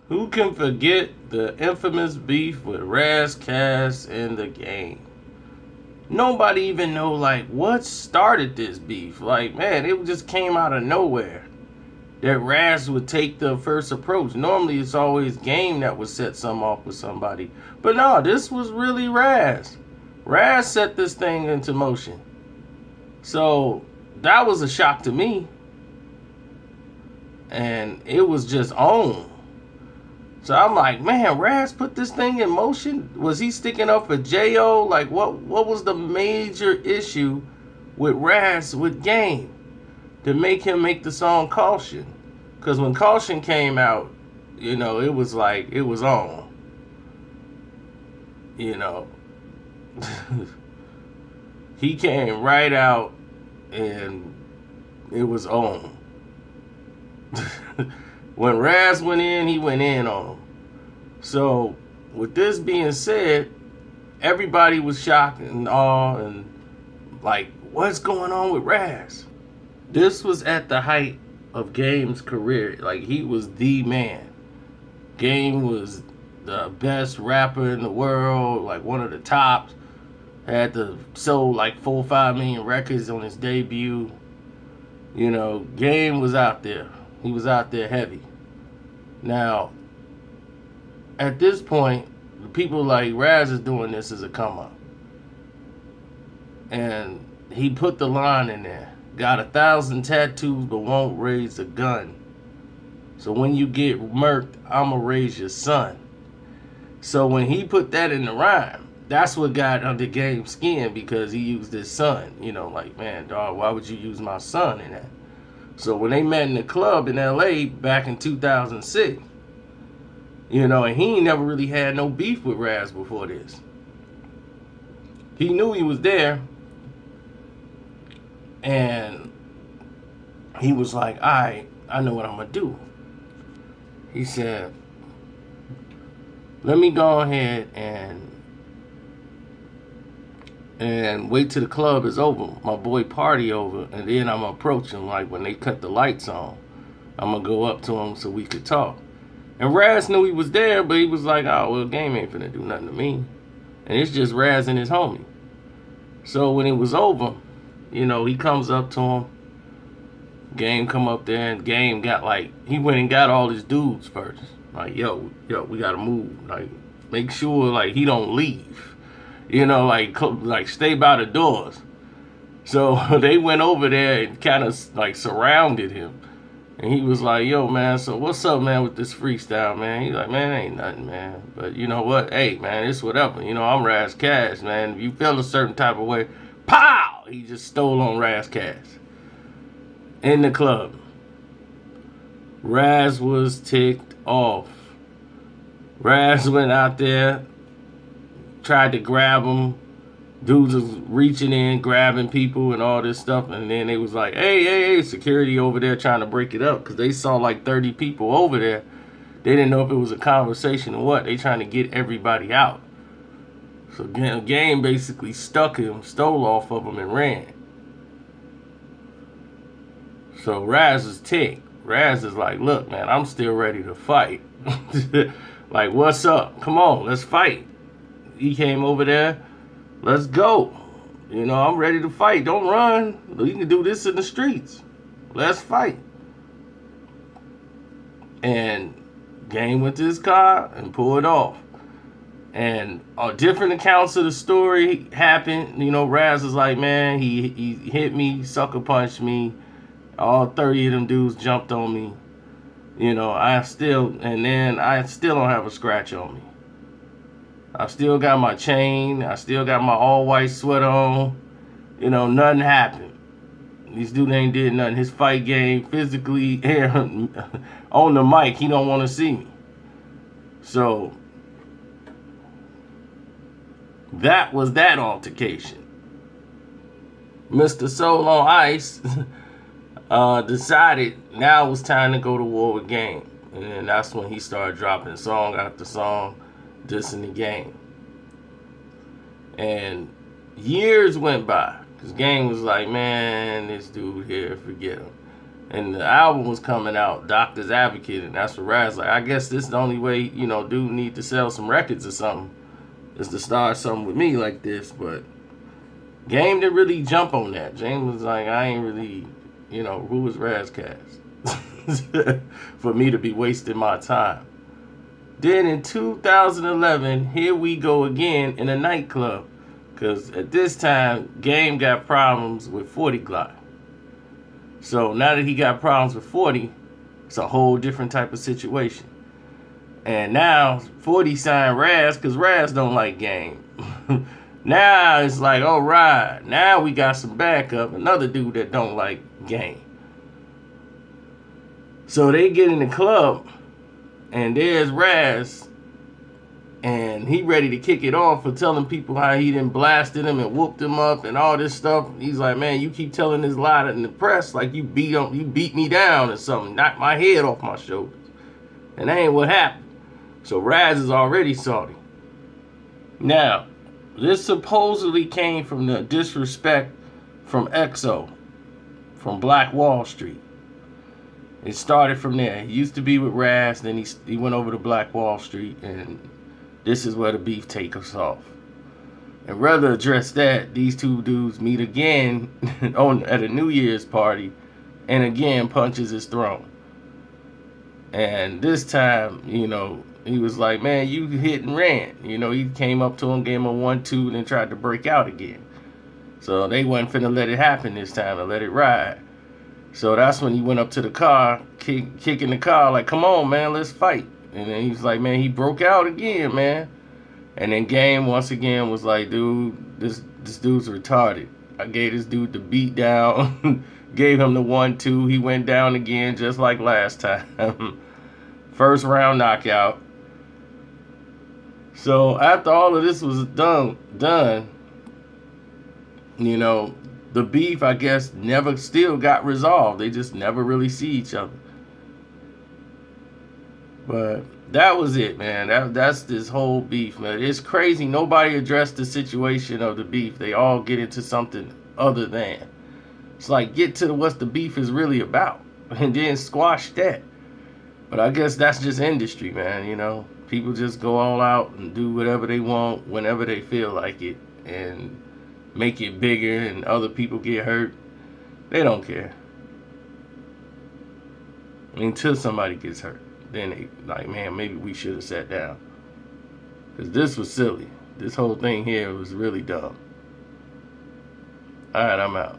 Who can forget the infamous beef with Rass Kass in the game? Nobody even know like what started this beef. Like, man, it just came out of nowhere that Rass would take the first approach. Normally it's always Game that would set some off with somebody. But no, this was really Rass. Rass set this thing into motion. So that was a shock to me. And it was just on. So I'm like, man, Rass put this thing in motion. Was he sticking up for Jo? Like, what was the major issue with Rass with Game to make him make the song Caution? Because when Caution came out, it was like it was on. You know, he came right out and it was on. When Rass went in, he went in on him. So, with this being said, everybody was shocked and awe and like, what's going on with Rass? This was at the height of Game's career. Like, he was the man. Game was the best rapper in the world, like one of the tops. Had to sold like 4 or 5 million records on his debut. Game was out there. He was out there heavy. Now, at this point, people like Rass is doing this as a come up. And he put the line in there. Got 1,000 tattoos but won't raise a gun. So when you get murked, I'ma raise your son. So when he put that in the rhyme, that's what got under Game's skin because he used his son. Like, man, dog, why would you use my son in that? So when they met in the club in LA back in 2006, and he ain't never really had no beef with Rass before this. He knew he was there, and he was like, all right, I know what I'm going to do. He said, let me go ahead and wait till the club is over. My boy party over, and then I'm going to approach him like when they cut the lights on. I'm going to go up to him so we could talk. And Rass knew he was there, but he was like, oh, well, Game ain't finna do nothing to me. And it's just Rass and his homie. So when it was over, he comes up to him. Game come up there, and Game got he went and got all his dudes first. Like, yo, we gotta move. Like, make sure, he don't leave. Like stay by the doors. So they went over there and kind of, surrounded him. And he was like, yo, man, so what's up, man, with this freestyle, man? He's like, man, ain't nothing, man. But you know what? Hey, man, it's whatever. I'm Rass Kass, man. If you feel a certain type of way, pow! He just stole on Rass Kass. In the club. Rass was ticked off. Rass went out there, tried to grab him. Dudes was reaching in, grabbing people and all this stuff. And then they was like, hey, security over there trying to break it up. Because they saw 30 people over there. They didn't know if it was a conversation or what. They trying to get everybody out. So Game basically stuck him, stole off of him, and ran. So Rass is ticked. Rass is like, look, man, I'm still ready to fight. Like, what's up? Come on, let's fight. He came over there. Let's go. I'm ready to fight. Don't run. We can do this in the streets. Let's fight. And Game went to his car and pulled off. And different accounts of the story happened. Rass was like, man, he hit me, sucker punched me. All 30 of them dudes jumped on me. I still don't have a scratch on me. I still got my chain. I still got my all-white sweater on. Nothing happened. These dudes ain't did nothing. His fight game, physically, on the mic, he don't want to see me. So, that was that altercation. Mr. Soul on Ice decided now it was time to go to war with Game. And then that's when he started dropping song after song, dissing the Game. And years went by. Because Game was like, man, this dude here, forget him. And the album was coming out, Doctor's Advocate, and that's what Rass like. I guess this is the only way, dude need to sell some records or something, is to start something with me like this. But Game didn't really jump on that. James was like, I ain't really, who was Rass Kass for me to be wasting my time. Then in 2011, here we go again in a nightclub. Because at this time, Game got problems with 40 Glock. So now that he got problems with 40, it's a whole different type of situation. And now 40 signed Rass because Rass don't like Game. Now it's like, all right, now we got some backup, another dude that don't like Game. So they get in the club, and there's Rass, and he ready to kick it off for telling people how he done blasted him and whooped him up and all this stuff. He's like, man, you keep telling this lie in the press like you beat me down or something, knocked my head off my shoulders. And that ain't what happened. So Rass is already salty. Now, this supposedly came from the disrespect from EXO, from Black Wall Street. It started from there. He used to be with Rass, then he went over to Black Wall Street, and this is where the beef takes off. And rather address that, these two dudes meet again at a New Year's party, and again punches his throne. And this time, he was like, man, you hit and ran. He came up to him, gave him a 1-2, then tried to break out again. So they wasn't finna let it happen this time and let it ride. So that's when he went up to the car, kicking the car, like, come on, man, let's fight. And then he was like, man, he broke out again, man. And then Game once again was like, dude, this dude's retarded. I gave this dude the beat down, gave him the 1-2. He went down again just like last time. First round knockout. So after all of this was done, the beef, I guess, still got resolved. They just never really see each other. But that was it, man. That's this whole beef, man. It's crazy. Nobody addressed the situation of the beef. They all get into something other than. It's like, get to what the beef is really about, and then squash that. But I guess that's just industry, man. People just go all out and do whatever they want whenever they feel like it, and make it bigger, and other people get hurt. They don't care. Until somebody gets hurt. Then they like, man, maybe we should have sat down. Because this was silly. This whole thing here was really dumb. Alright, I'm out.